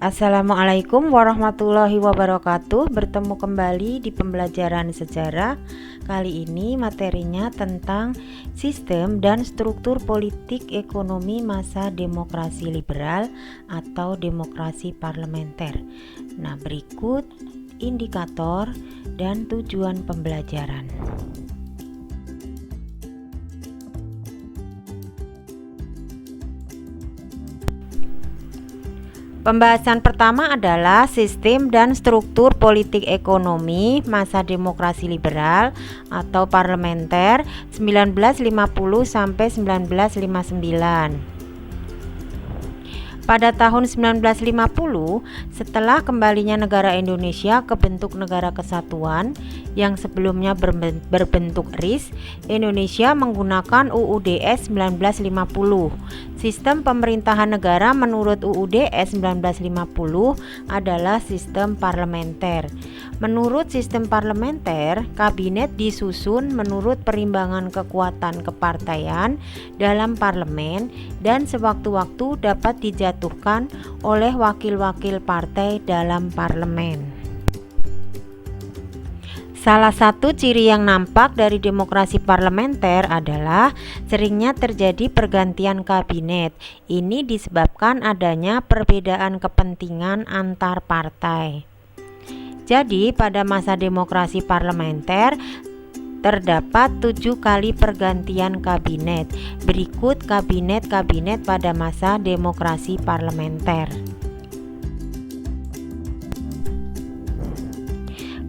Assalamualaikum warahmatullahi wabarakatuh. Bertemu kembali di pembelajaran sejarah. Kali ini materinya tentang sistem dan struktur politik ekonomi masa demokrasi liberal atau demokrasi parlementer. Nah, berikut indikator dan tujuan pembelajaran. Pembahasan pertama adalah sistem dan struktur politik ekonomi masa demokrasi liberal atau parlementer 1950 sampai 1959. Pada tahun 1950, setelah kembalinya negara Indonesia ke bentuk negara kesatuan yang sebelumnya berbentuk RIS, Indonesia menggunakan UUDS 1950. Sistem pemerintahan negara menurut UUDS 1950 adalah sistem parlementer. Menurut sistem parlementer, kabinet disusun menurut perimbangan kekuatan kepartaian dalam parlemen dan sewaktu-waktu dapat dijatuhkan oleh wakil-wakil partai dalam parlemen. Salah satu ciri yang nampak dari demokrasi parlementer adalah seringnya terjadi pergantian kabinet. Ini disebabkan adanya perbedaan kepentingan antar partai. Jadi, pada masa demokrasi parlementer terdapat 7 kali pergantian kabinet. Berikut kabinet-kabinet pada masa demokrasi parlementer.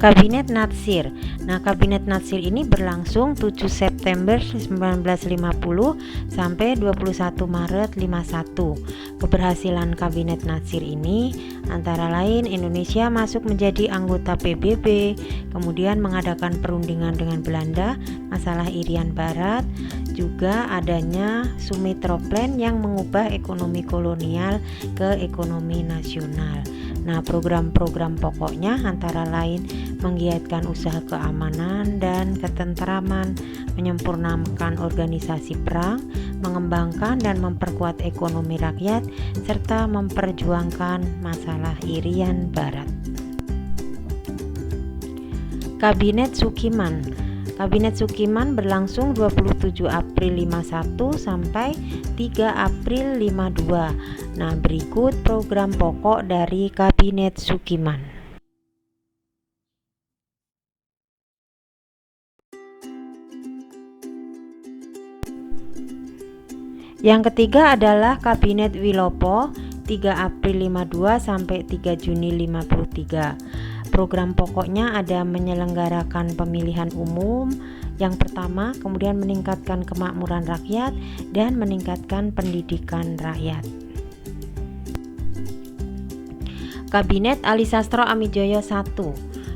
Kabinet Natsir. Nah, Kabinet Natsir ini berlangsung 7 September 1950 sampai 21 Maret 51. Keberhasilan Kabinet Natsir ini antara lain Indonesia masuk menjadi anggota PBB, kemudian mengadakan perundingan dengan Belanda, masalah Irian Barat, juga adanya Sumitra Plan yang mengubah ekonomi kolonial ke ekonomi nasional. Nah, program-program pokoknya antara lain menggiatkan usaha keamanan dan ketentraman, menyempurnakan organisasi perang, mengembangkan dan memperkuat ekonomi rakyat, serta memperjuangkan masalah Irian Barat. Kabinet Sukiman. Kabinet Sukiman berlangsung 27 April 51 sampai 3 April 52. Nah, berikut program pokok dari Kabinet Sukiman. Yang ketiga adalah Kabinet Wilopo 3 April 52 sampai 3 Juni 53. Program pokoknya ada menyelenggarakan pemilihan umum yang pertama, kemudian meningkatkan kemakmuran rakyat dan meningkatkan pendidikan rakyat. Kabinet Ali Sastro Amijoyo I.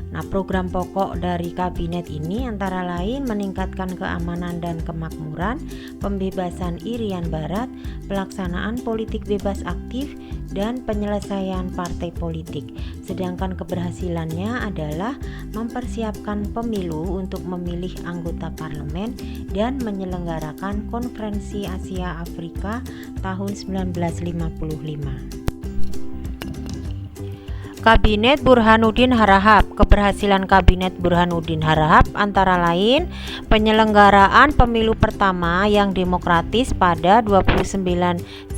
Nah, program pokok dari kabinet ini antara lain meningkatkan keamanan dan kemakmuran, pembebasan Irian Barat, pelaksanaan politik bebas aktif, dan penyelesaian partai politik. Sedangkan keberhasilannya adalah mempersiapkan pemilu untuk memilih anggota parlemen dan menyelenggarakan Konferensi Asia Afrika tahun 1955. Kabinet Burhanuddin Harahap. Keberhasilan Kabinet Burhanuddin Harahap antara lain penyelenggaraan pemilu pertama yang demokratis pada 29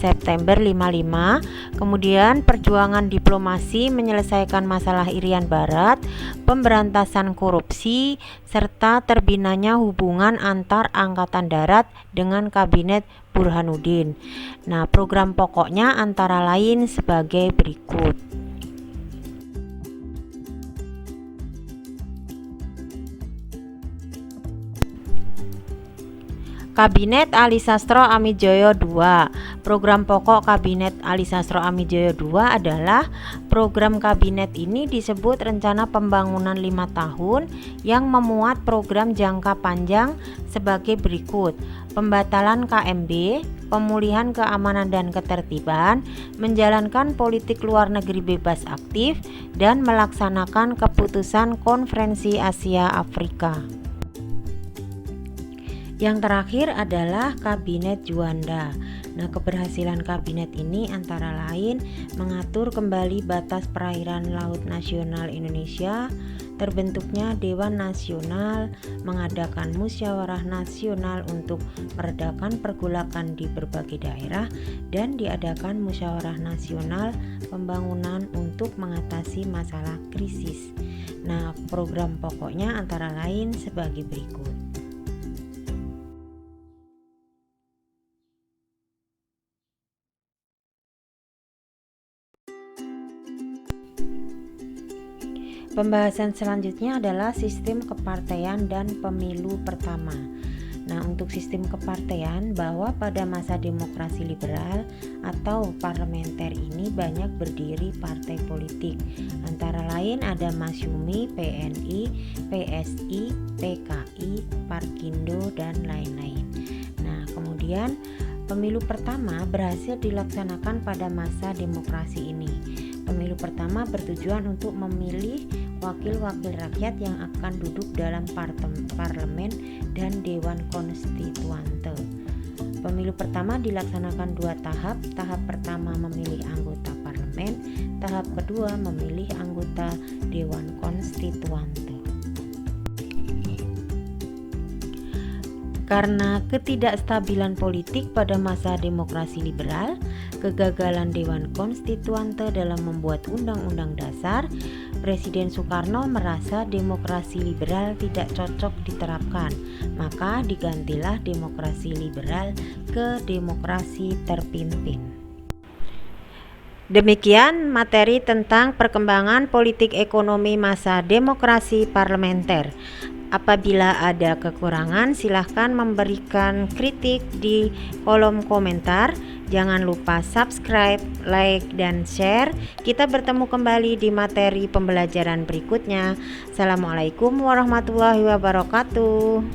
September 55, kemudian perjuangan diplomasi menyelesaikan masalah Irian Barat, pemberantasan korupsi, serta terbinanya hubungan antar angkatan darat dengan Kabinet Burhanuddin. Nah, program pokoknya antara lain sebagai berikut. Kabinet Ali Sastro Amijoyo II. Program pokok Kabinet Ali Sastro Amijoyo II adalah program kabinet ini disebut rencana pembangunan 5 tahun yang memuat program jangka panjang sebagai berikut: pembatalan KMB, pemulihan keamanan dan ketertiban, menjalankan politik luar negeri bebas aktif, dan melaksanakan keputusan Konferensi Asia Afrika. Yang terakhir adalah Kabinet Juanda. Nah, keberhasilan kabinet ini antara lain mengatur kembali batas perairan laut nasional Indonesia, terbentuknya Dewan Nasional, mengadakan musyawarah nasional untuk meredakan pergolakan di berbagai daerah, dan diadakan musyawarah nasional pembangunan untuk mengatasi masalah krisis. Nah, program pokoknya antara lain sebagai berikut. Pembahasan selanjutnya adalah sistem kepartean dan pemilu pertama. Nah, untuk sistem kepartean, bahwa pada masa demokrasi liberal atau parlementer ini banyak berdiri partai politik. Antara lain ada Masyumi, PNI, PSI, PKI, Parkindo, dan lain-lain. Nah, kemudian pemilu pertama berhasil dilaksanakan pada masa demokrasi ini. Pemilu pertama bertujuan untuk memilih wakil-wakil rakyat yang akan duduk dalam parlemen dan dewan konstituante. Pemilu pertama dilaksanakan 2 tahap. Tahap pertama memilih anggota parlemen, tahap kedua memilih anggota dewan konstituante. Karena ketidakstabilan politik pada masa demokrasi liberal, kegagalan Dewan Konstituante dalam membuat Undang-Undang Dasar, Presiden Soekarno merasa demokrasi liberal tidak cocok diterapkan, maka digantilah demokrasi liberal ke demokrasi terpimpin. Demikian materi tentang perkembangan politik ekonomi masa demokrasi parlementer. Apabila ada kekurangan, silahkan memberikan kritik di kolom komentar. Jangan lupa subscribe, like, dan share. Kita bertemu kembali di materi pembelajaran berikutnya. Assalamualaikum warahmatullahi wabarakatuh.